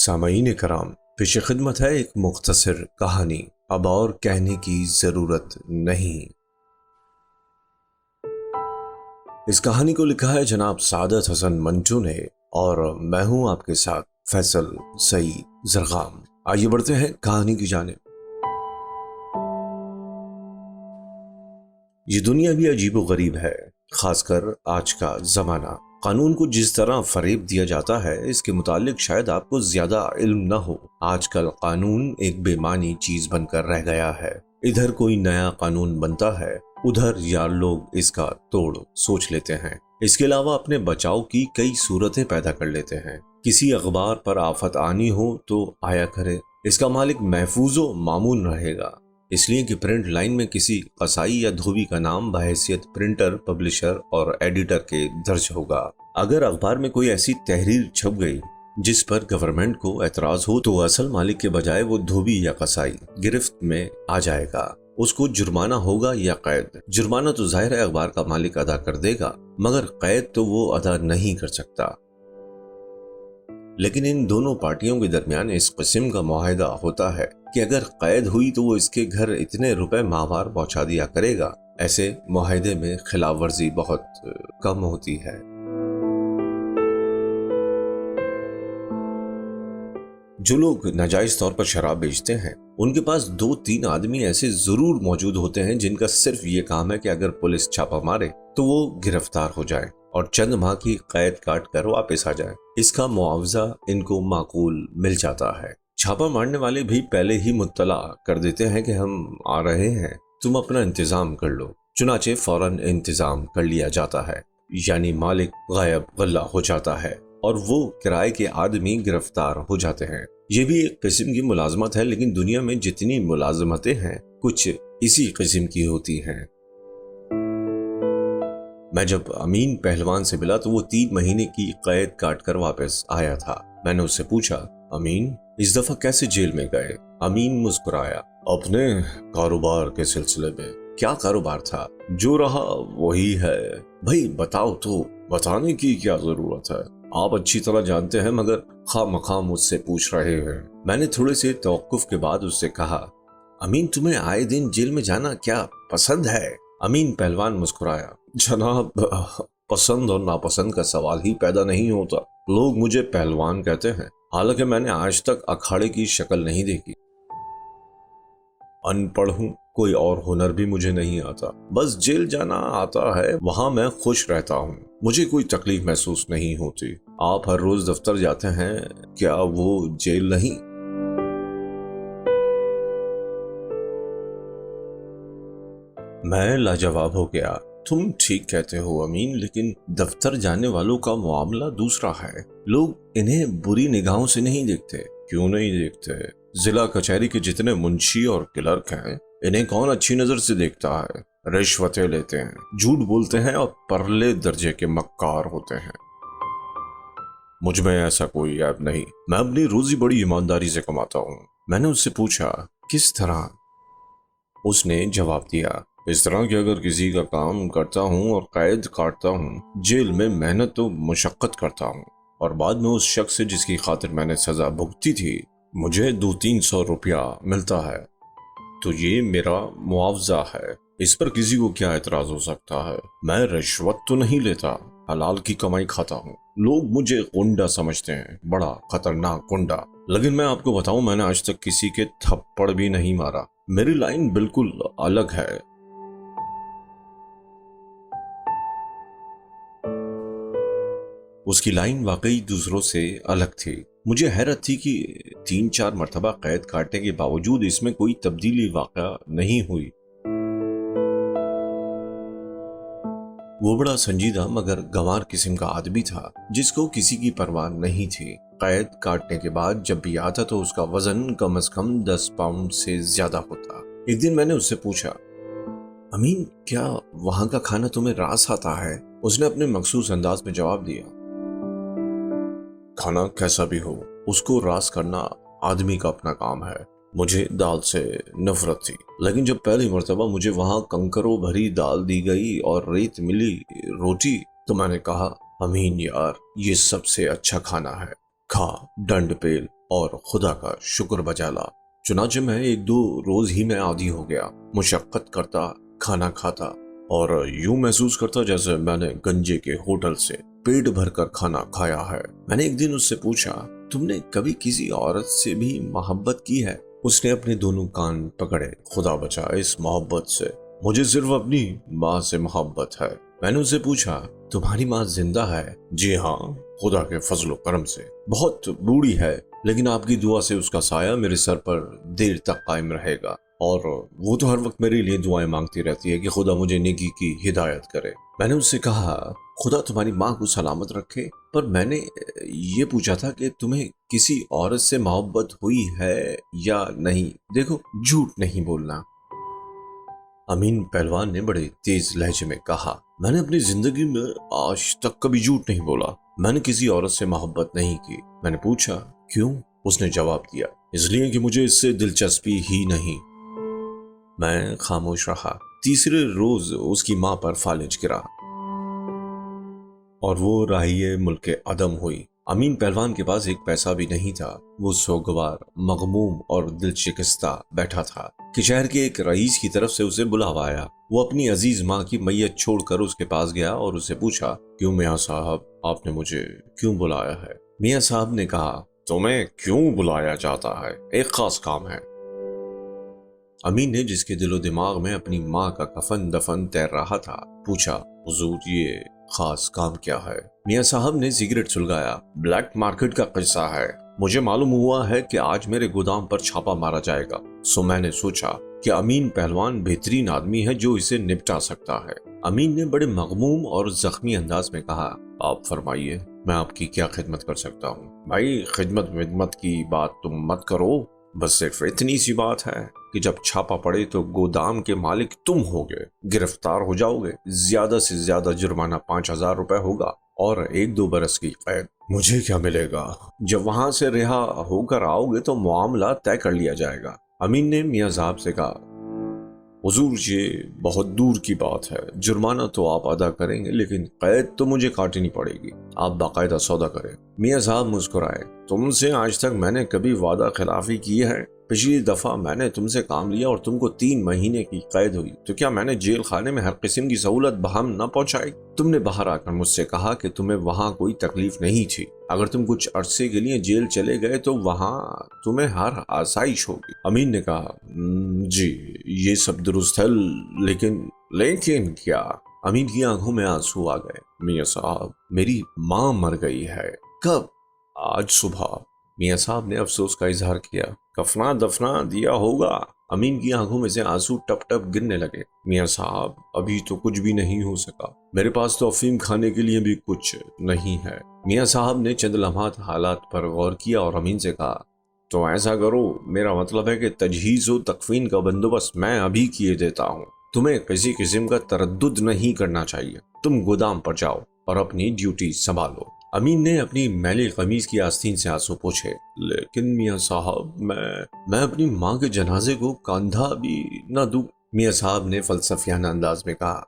सामईन कराम, पेश खिदमत है एक मुख्तसर कहानी। अब और कहने की ज़रूरत नहीं। इस कहानी को लिखा है जनाब सादत हसन मंटू ने और मैं हूं आपके साथ फैसल सईद जरगाम। आइए बढ़ते हैं कहानी की जानिब। ये दुनिया भी अजीबो गरीब है, खासकर आज का जमाना। कानून को जिस तरह फरेब दिया जाता है इसके मुतालिक शायद आपको ज्यादा इल्म न हो। आजकल कानून एक बेमानी चीज बनकर रह गया है। इधर कोई नया कानून बनता है, उधर यार लोग इसका तोड़ सोच लेते हैं। इसके अलावा अपने बचाव की कई सूरतें पैदा कर लेते हैं। किसी अखबार पर आफत आनी हो तो आया करे, इसका मालिक महफूजो मामून रहेगा, इसलिए कि प्रिंट लाइन में किसी कसाई या धोबी का नाम बहैसियत प्रिंटर, पब्लिशर और एडिटर के दर्ज होगा। अगर अखबार में कोई ऐसी तहरीर छप गई जिस पर गवर्नमेंट को एतराज हो तो असल मालिक के बजाय वो धोबी या कसाई गिरफ्त में आ जाएगा। उसको जुर्माना होगा या कैद। जुर्माना तो जाहिर है अखबार का मालिक अदा कर देगा, मगर कैद तो वो अदा नहीं कर सकता। लेकिन इन दोनों पार्टियों के दरमियान इस किस्म का मुआहदा होता है कि अगर कैद हुई तो वो इसके घर इतने रुपए माहवार पहुंचा दिया करेगा। ऐसे मुआहदे में खिलाफ वर्जी बहुत कम होती है। जो लोग नाजायज तौर पर शराब बेचते हैं उनके पास 2-3 आदमी ऐसे जरूर मौजूद होते हैं जिनका सिर्फ ये काम है कि अगर पुलिस छापा मारे तो वो गिरफ्तार हो जाए और चंद माह की कैद काट कर वापस आ जाए। इसका मुआवजा इनको माकूल मिल जाता है। छापा मारने वाले भी पहले ही मुत्तला कर देते हैं कि हम आ रहे हैं, तुम अपना इंतजाम कर लो। चुनाचे फौरन इंतजाम कर लिया जाता है, यानी मालिक गायब गल्ला हो जाता है और वो किराए के आदमी गिरफ्तार हो जाते हैं। ये भी एक किस्म की मुलाजमत है, लेकिन दुनिया में जितनी मुलाजमतें हैं कुछ इसी किस्म की होती हैं। मैं जब अमीन पहलवान से मिला तो वो 3 महीने की कैद काट कर वापस आया था। मैंने उससे पूछा, अमीन इस दफा कैसे जेल में गए? अमीन मुस्कुराया, अपने कारोबार के सिलसिले में। क्या कारोबार था? जो रहा वही है। भाई बताओ तो, बताने की क्या जरूरत है, आप अच्छी तरह जानते हैं, मगर खामखा मुझसे पूछ रहे हैं। मैंने थोड़े से तवक्कुफ के बाद उससे कहा, अमीन तुम्हें आए दिन जेल में जाना क्या पसंद है? अमीन पहलवान मुस्कुराया, जनाब पसंद और नापसंद का सवाल ही पैदा नहीं होता। लोग मुझे पहलवान कहते हैं, हालांकि मैंने आज तक अखाड़े की शक्ल नहीं देखी। अनपढ़ हूँ, कोई और हुनर भी मुझे नहीं आता, बस जेल जाना आता है, वहां मैं खुश रहता हूँ, मुझे कोई तकलीफ महसूस नहीं होती। आप हर रोज दफ्तर जाते हैं, क्या वो जेल नहीं? मैं लाजवाब हो गया, तुम ठीक कहते हो अमीन, लेकिन दफ्तर जाने वालों का मामला दूसरा है। लोग इन्हें बुरी निगाहों से नहीं देखते। क्यों नहीं देखते? जिला कचहरी के जितने मुंशी और क्लर्क हैं इन्हें कौन अच्छी नजर से देखता है? रिश्वतें लेते हैं, झूठ बोलते हैं और परले दर्जे के मक्कार होते हैं। मुझ में ऐसा कोई ऐब नहीं, मैं अपनी रोजी बड़ी ईमानदारी से कमाता हूँ। मैंने उससे पूछा, किस तरह? उसने जवाब दिया, इस तरह कि अगर किसी का काम करता हूँ और कैद काटता हूँ, जेल में मेहनत तो मुशक्कत करता हूँ और बाद में उस शख्स से जिसकी खातिर मैंने सजा भुगती थी मुझे 200-300 रुपया मिलता है, तो ये मेरा मुआवजा है। इस पर किसी को क्या एतराज हो सकता है? मैं रिश्वत तो नहीं लेता, हलाल की कमाई खाता हूँ। लोग मुझे गुंडा समझते हैं, बड़ा खतरनाक गुंडा, लेकिन मैं आपको बताऊं मैंने आज तक किसी के थप्पड़ भी नहीं मारा। मेरी लाइन बिल्कुल अलग है। उसकी लाइन वाकई दूसरों से अलग थी। मुझे हैरत थी कि 3-4 मरतबा कैद काटने के बावजूद इसमें कोई तब्दीली वाक़या नहीं हुई। वो बड़ा संजीदा मगर गंवार किस्म का आदमी था जिसको किसी की परवाह नहीं थी। कैद काटने के बाद जब भी आता तो उसका वजन कम से कम 10 पाउंड से ज्यादा होता। एक दिन मैंने उससे पूछा, अमीन क्या वहां का खाना तुम्हें रास आता है? उसने अपने मखसूस अंदाज में जवाब दिया, खाना कैसा भी हो उसको रास करना आदमी का अपना काम है। मुझे दाल से नफरत थी, लेकिन जब पहली मर्तबा मुझे वहां कंकरों भरी दाल दी गई और रेत मिली रोटी तो मैंने कहा, अमीन यार ये सबसे अच्छा खाना है, खा, डंड पेल اور خدا کا شکر بجا لا۔ چنانچہ میں 1-2 روز ہی میں عادی ہو گیا، مشقت کرتا، کھانا کھاتا اور یوں محسوس کرتا جیسے میں نے گنجے کے ہوٹل سے پیٹ بھر کر کھانا کھایا ہے۔ میں نے ایک دن اس سے پوچھا، تم نے کبھی کسی عورت سے بھی محبت کی ہے؟ اس نے اپنے دونوں کان پکڑے۔ خدا بچائے اس محبت سے، مجھے صرف اپنی ماں سے محبت ہے۔ میں نے اسے پوچھا، تمہاری ماں زندہ ہے؟ جی ہاں، خدا کے فضل و کرم سے۔ بہت بوڑھی ہے، لیکن آپ کی دعا سے اس کا سایہ میرے سر پر دیر تک قائم رہے گا، اور وہ تو ہر وقت میرے لیے دعائیں مانگتی رہتی ہے کہ خدا مجھے نیکی کی ہدایت کرے۔ میں نے اس سے کہا، خدا تمہاری ماں کو سلامت رکھے، پر میں نے یہ پوچھا تھا کہ تمہیں کسی عورت سے محبت ہوئی ہے یا نہیں؟ دیکھو، جھوٹ نہیں بولنا۔ امین پہلوان نے بڑے تیز لہجے میں کہا، میں نے اپنی زندگی میں آج تک کبھی جھوٹ نہیں بولا۔ میں نے کسی عورت سے محبت نہیں کی۔ میں نے پوچھا، کیوں؟ اس نے جواب دیا، اس لیے کہ مجھے اس سے دلچسپی ہی نہیں۔ میں خاموش رہا۔ تیسرے روز اس کی ماں پر فالج گرا اور وہ راہیے ملک عدم ہوئی۔ امین پہلوان کے پاس ایک پیسہ بھی نہیں تھا۔ وہ سوگوار، مغموم اور دل شکستہ بیٹھا تھا کہ شہر کے ایک رئیس کی طرف سے اسے بلاوا آیا۔ وہ اپنی عزیز ماں کی میت چھوڑ کر اس کے پاس گیا اور اسے پوچھا، کیوں میاں صاحب، آپ نے مجھے کیوں بلایا ہے؟ میاں صاحب نے کہا، تمہیں کیوں بلایا جاتا ہے؟ ایک خاص کام ہے۔ امین نے، جس کے دل و دماغ میں اپنی ماں کا کفن دفن تیر رہا تھا، پوچھا، حضور یہ خاص کام کیا ہے؟ میاں صاحب نے سگریٹ سلگایا، بلیک مارکیٹ کا قصہ ہے۔ مجھے معلوم ہوا ہے کہ آج میرے گودام پر چھاپا مارا جائے گا، سو میں نے سوچا کہ امین پہلوان بہترین آدمی ہے جو اسے نپٹا سکتا ہے۔ امین نے بڑے مغموم اور زخمی انداز میں کہا، آپ فرمائیے، میں آپ کی کیا خدمت کر سکتا ہوں؟ بھائی، خدمت کی بات تم مت کرو، بس صرف اتنی سی بات ہے کہ جب چھاپا پڑے تو گودام کے مالک تم ہوگے، گرفتار ہو جاؤ گے، زیادہ سے زیادہ جرمانہ 5,000 روپے ہوگا اور 1-2 برس کی قید۔ مجھے کیا ملے گا؟ جب وہاں سے رہا ہو کر آؤ گے تو معاملہ طے کر لیا جائے گا۔ امین نے میاں صاحب سے کہا، حضور یہ بہت دور کی بات ہے، جرمانہ تو آپ ادا کریں گے لیکن قید تو مجھے کاٹنی پڑے گی، آپ باقاعدہ سودا کریں۔ میاں صاحب مسکرائے، تم سے آج تک میں نے کبھی وعدہ خلافی کی ہے؟ پچھلی دفعہ میں نے تم سے کام لیا اور تم کو 3 مہینے کی قید ہوئی، تو کیا میں نے جیل خانے میں ہر قسم کی سہولت بہم نہ پہنچائی؟ تم نے باہر آ کر مجھ سے کہا کہ تمہیں وہاں کوئی تکلیف نہیں تھی، اگر تم کچھ عرصے کے لیے جیل چلے گئے تو وہاں تمہیں ہر آسائش ہوگی۔ امین نے کہا، جی یہ سب درست ہے، لیکن کیا؟ امین کی آنکھوں میں آنسو آ گئے۔ میاں صاحب، میری ماں مر گئی ہے۔ کب؟ آج صبح۔ میاں صاحب نے افسوس کا اظہار کیا، کفنا دفنا دیا ہوگا؟ امین کی آنکھوں میں سے آنسو ٹپ ٹپ گرنے لگے۔ میاں صاحب، ابھی تو کچھ بھی نہیں ہو سکا، میرے پاس تو افیم کھانے کے لیے بھی کچھ نہیں ہے۔ میاں صاحب نے چند لمحات حالات پر غور کیا اور امین سے کہا، تو ایسا کرو، میرا مطلب ہے کہ تجہیز و تکفین کا بندوبست میں ابھی کیے دیتا ہوں، تمہیں کسی قسم کا تردد نہیں کرنا چاہیے، تم گودام پر جاؤ اور اپنی ڈیوٹی سنبھالو۔ امین نے اپنی میلی قمیض کی آستین سے آنسو پوچھے، لیکن میاں صاحب، میں اپنی ماں کے جنازے کو کاندھا بھی نہ دوں۔ میاں صاحب نے فلسفیانہ انداز میں کہا،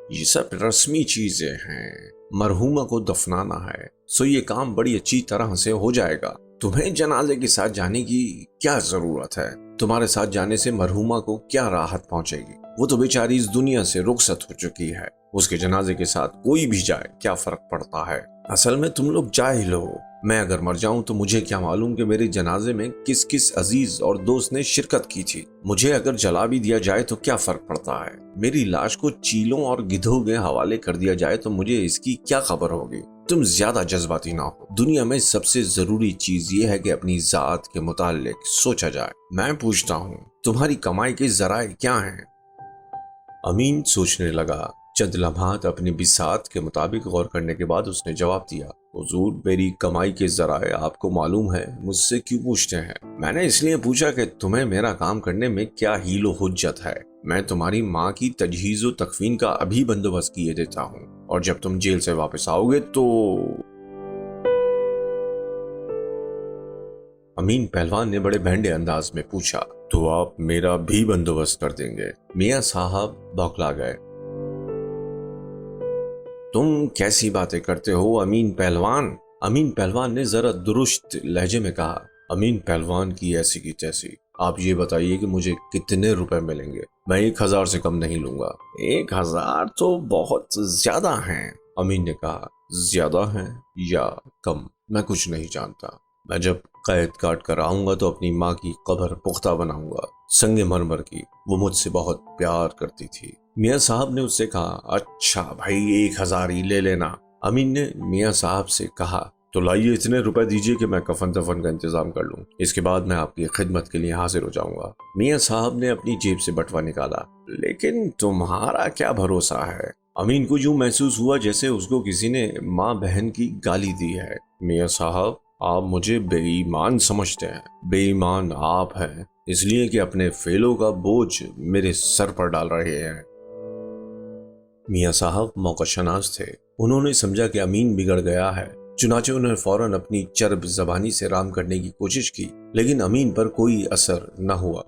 یہ سب رسمی چیزیں ہیں، مرحومہ کو دفنانا ہے، سو یہ کام بڑی اچھی طرح سے ہو جائے گا، تمہیں جنازے کے ساتھ جانے کی کیا ضرورت ہے؟ تمہارے ساتھ جانے سے مرحومہ کو کیا راحت پہنچے گی؟ وہ تو بیچاری اس دنیا سے رخصت ہو چکی ہے، اس کے جنازے کے ساتھ کوئی بھی جائے کیا فرق پڑتا ہے؟ اصل میں تم لوگ جاہل ہو، میں اگر مر جاؤں تو مجھے کیا معلوم کہ میرے جنازے میں کس کس عزیز اور دوست نے شرکت کی تھی، مجھے اگر جلا بھی دیا جائے تو کیا فرق پڑتا ہے؟ میری لاش کو چیلوں اور گدھوں کے حوالے کر دیا جائے تو مجھے اس کی کیا خبر ہوگی؟ تم زیادہ جذباتی نہ ہو، دنیا میں سب سے ضروری چیز یہ ہے کہ اپنی ذات کے متعلق سوچا جائے۔ میں پوچھتا ہوں، تمہاری کمائی کے ذرائع کیا ہیں؟ امین سوچنے لگا۔ چند لمحات اپنی بساط کے مطابق غور کرنے کے بعد اس نے جواب دیا، حضور، میری کمائی کے ذرائع آپ کو معلوم ہے، مجھ سے کیوں پوچھتے ہیں؟ میں نے اس لیے پوچھا کہ تمہیں میرا کام کرنے میں کیا حیل و حجت ہے۔ میں تمہاری ماں کی تجہیز و تکفین کا ابھی بندوبست کیے دیتا ہوں، اور جب تم جیل سے واپس آؤ گے تو… امین پہلوان نے بڑے بھینڈے انداز میں پوچھا، تو آپ میرا بھی بندوبست کر دیں گے؟ میاں صاحب بوکھلا گئے۔ تم کیسی باتیں کرتے ہو امین پہلوان؟ अमीन पहलवान ने जरा दुरुस्त लहजे में कहा। अमीन पहलवान की ऐसी की तैसी, आप ये बताइए कि मुझे कितने रुपए मिलेंगे? मैं 1,000 से कम नहीं लूंगा। 1,000 तो बहुत ज्यादा हैं, अमीन ने कहा। ज्यादा हैं या कम मैं कुछ नहीं जानता। मैं जब कैद काट कर आऊंगा तो अपनी माँ की कब्र पुख्ता बनाऊंगा, संगे मरमर की। वो मुझसे बहुत प्यार करती थी। मियाँ साहब ने उससे कहा, अच्छा भाई 1,000 ही ले लेना। अमीन ने मियाँ साहब से कहा, तो लाइए इतने रुपए दीजिए कि मैं कफन दफन का इंतजाम कर लूं। इसके बाद मैं आपकी खिदमत के लिए हाजिर हो जाऊंगा। मियाँ साहब ने अपनी जेब से बटुआ निकाला। लेकिन तुम्हारा क्या भरोसा है? अमीन को यूं महसूस हुआ जैसे उसको किसी ने माँ बहन की गाली दी है। मियाँ साहब, आप मुझे बेईमान समझते हैं। बेईमान आप हैं, इसलिए कि अपने फेलों का बोझ मेरे सर पर डाल रहे हैं। मियाँ साहब मौकाशनास थे। उन्होंने समझा कि अमीन बिगड़ गया है, चुनाचे उन्होंने फौरन अपनी चर्ब जबानी से राम करने की कोशिश की, लेकिन अमीन पर कोई असर न हुआ।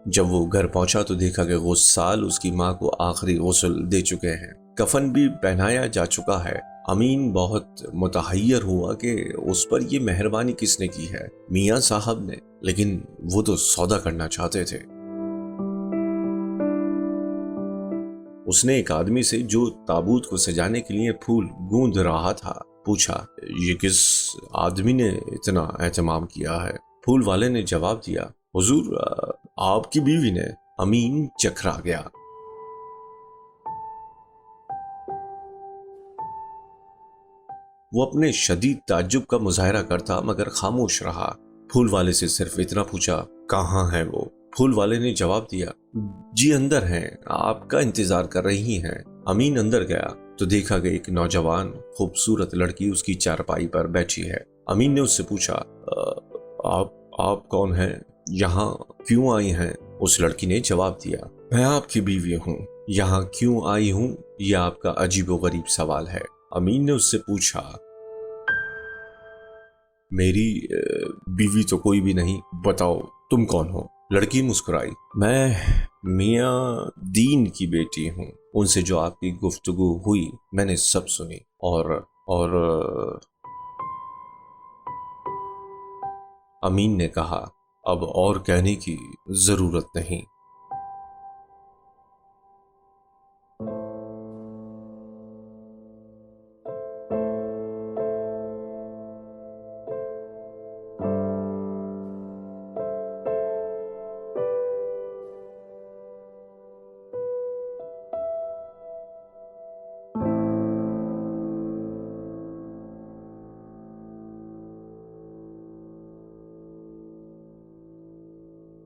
जब वो घर पहुंचा तो देखा कि गुस्साल उसकी माँ को आखिरी गुस्ल दे चुके हैं, कफन भी पहनाया जा चुका है। अमीन बहुत मुतहय्यर हुआ कि उस पर ये मेहरबानी किसने की है, मियाँ साहब ने, लेकिन वो तो सौदा करना चाहते थे। उसने एक आदमी से जो ताबूत को सजाने के लिए फूल गूंद रहा था पूछा, ये किस आदमी ने इतना एहतमाम किया है? फूल वाले ने जवाब दिया, हुजूर आपकी बीवी ने। अमीन चकरा गया। वो अपने शदीद ताज्जुब का मुजाहरा करता मगर खामोश रहा। फूल वाले से सिर्फ इतना पूछा, कहाँ है वो? फूल वाले ने जवाब दिया, जी अंदर हैं, आपका इंतजार कर रही हैं। अमीन अंदर गया तो देखा कि एक नौजवान खूबसूरत लड़की उसकी चारपाई पर बैठी है। अमीन ने उससे पूछा, आप कौन हैं? यहाँ क्यों आई हैं? उस लड़की ने जवाब दिया, मैं आपकी बीवी हूँ। यहाँ क्यों आई हूँ यह आपका अजीबोगरीब सवाल है। अमीन ने उससे पूछा, मेरी बीवी तो कोई भी नहीं, बताओ तुम कौन हो? लड़की मुस्कुराई, मैं मियाँ दीन की बेटी हूँ। उनसे जो आपकी गुफ्तगू हुई मैंने सब सुनी और अमीन ने कहा, अब और कहने की जरूरत नहीं।